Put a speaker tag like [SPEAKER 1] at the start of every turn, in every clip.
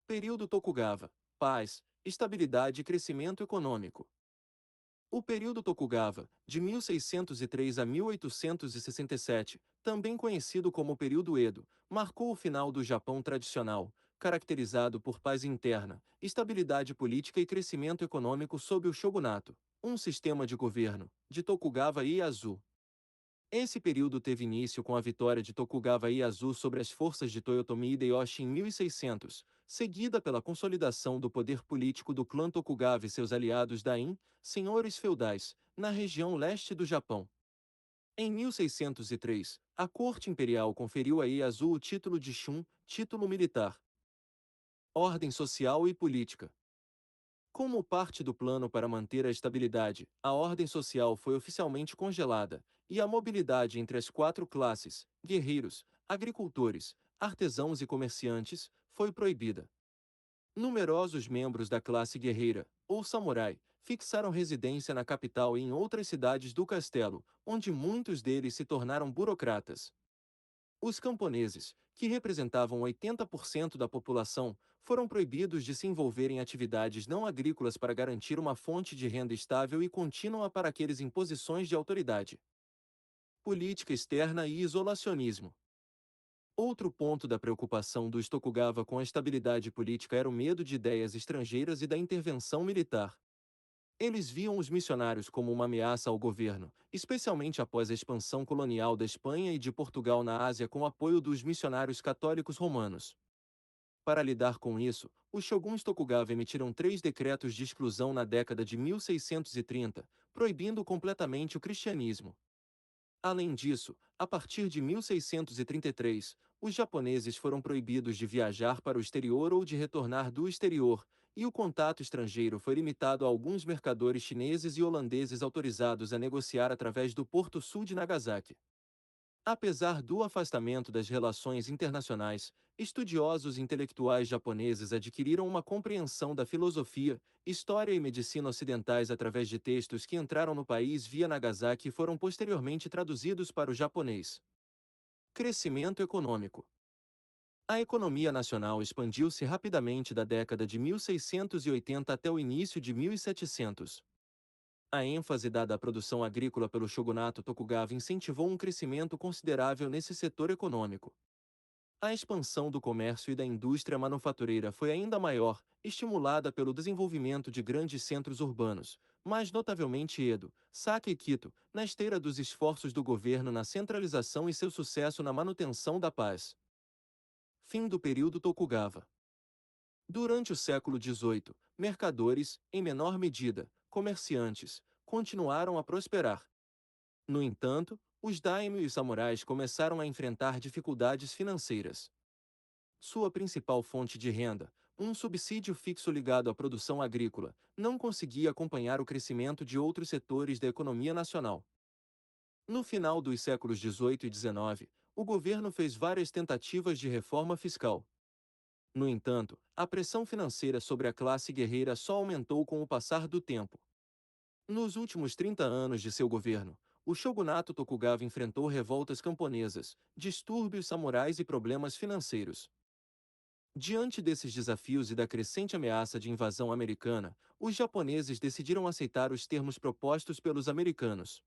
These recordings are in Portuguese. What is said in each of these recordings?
[SPEAKER 1] Período Tokugawa. Paz, estabilidade e crescimento econômico. O período Tokugawa, de 1603 a 1867, também conhecido como período Edo, marcou o final do Japão tradicional, caracterizado por paz interna, estabilidade política e crescimento econômico sob o shogunato, um sistema de governo, de Tokugawa Ieyasu. Esse período teve início com a vitória de Tokugawa Ieyasu sobre as forças de Toyotomi Hideyoshi em 1600, seguida pela consolidação do poder político do clã Tokugawa e seus aliados Dain, senhores feudais, na região leste do Japão. Em 1603, a corte imperial conferiu a Ieyasu o título de Shun, título militar. Ordem social e política. Como parte do plano para manter a estabilidade, a ordem social foi oficialmente congelada, e a mobilidade entre as quatro classes, guerreiros, agricultores, artesãos e comerciantes, foi proibida. Numerosos membros da classe guerreira, ou samurai, fixaram residência na capital e em outras cidades do castelo, onde muitos deles se tornaram burocratas. Os camponeses, que representavam 80% da população, foram proibidos de se envolver em atividades não agrícolas para garantir uma fonte de renda estável e contínua para aqueles em posições de autoridade. Política externa e isolacionismo. Outro ponto da preocupação dos Tokugawa com a estabilidade política era o medo de ideias estrangeiras e da intervenção militar. Eles viam os missionários como uma ameaça ao governo, especialmente após a expansão colonial da Espanha e de Portugal na Ásia com o apoio dos missionários católicos romanos. Para lidar com isso, os shoguns Tokugawa emitiram 3 decretos de exclusão na década de 1630, proibindo completamente o cristianismo. Além disso, a partir de 1633, os japoneses foram proibidos de viajar para o exterior ou de retornar do exterior, e o contato estrangeiro foi limitado a alguns mercadores chineses e holandeses autorizados a negociar através do Porto Sul de Nagasaki. Apesar do afastamento das relações internacionais, estudiosos intelectuais japoneses adquiriram uma compreensão da filosofia, história e medicina ocidentais através de textos que entraram no país via Nagasaki e foram posteriormente traduzidos para o japonês. Crescimento econômico. A economia nacional expandiu-se rapidamente da década de 1680 até o início de 1700. A ênfase dada à produção agrícola pelo shogunato Tokugawa incentivou um crescimento considerável nesse setor econômico. A expansão do comércio e da indústria manufatureira foi ainda maior, estimulada pelo desenvolvimento de grandes centros urbanos, mais notavelmente Edo, Saka e Quito, na esteira dos esforços do governo na centralização e seu sucesso na manutenção da paz. Fim do período Tokugawa. Durante o século XVIII, mercadores, em menor medida, comerciantes, continuaram a prosperar. No entanto, os daimyo e os samurais começaram a enfrentar dificuldades financeiras. Sua principal fonte de renda, um subsídio fixo ligado à produção agrícola, não conseguia acompanhar o crescimento de outros setores da economia nacional. No final dos séculos XVIII e XIX, o governo fez várias tentativas de reforma fiscal. No entanto, a pressão financeira sobre a classe guerreira só aumentou com o passar do tempo. Nos últimos 30 anos de seu governo, o shogunato Tokugawa enfrentou revoltas camponesas, distúrbios samurais e problemas financeiros. Diante desses desafios e da crescente ameaça de invasão americana, os japoneses decidiram aceitar os termos propostos pelos americanos.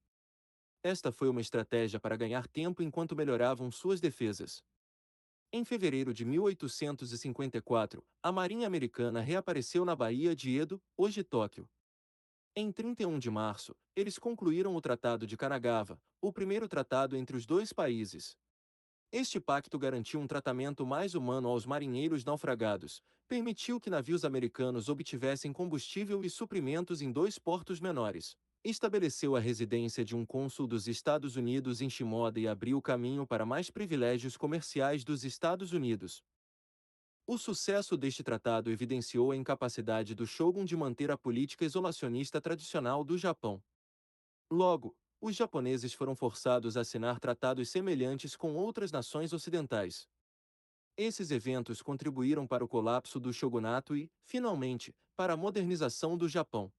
[SPEAKER 1] Esta foi uma estratégia para ganhar tempo enquanto melhoravam suas defesas. Em fevereiro de 1854, a Marinha Americana reapareceu na Baía de Edo, hoje Tóquio. Em 31 de março, eles concluíram o Tratado de Kanagawa, o primeiro tratado entre os dois países. Este pacto garantiu um tratamento mais humano aos marinheiros naufragados, permitiu que navios americanos obtivessem combustível e suprimentos em 2 portos menores, estabeleceu a residência de um cônsul dos Estados Unidos em Shimoda e abriu o caminho para mais privilégios comerciais dos Estados Unidos. O sucesso deste tratado evidenciou a incapacidade do shogun de manter a política isolacionista tradicional do Japão. Logo, os japoneses foram forçados a assinar tratados semelhantes com outras nações ocidentais. Esses eventos contribuíram para o colapso do shogunato e, finalmente, para a modernização do Japão.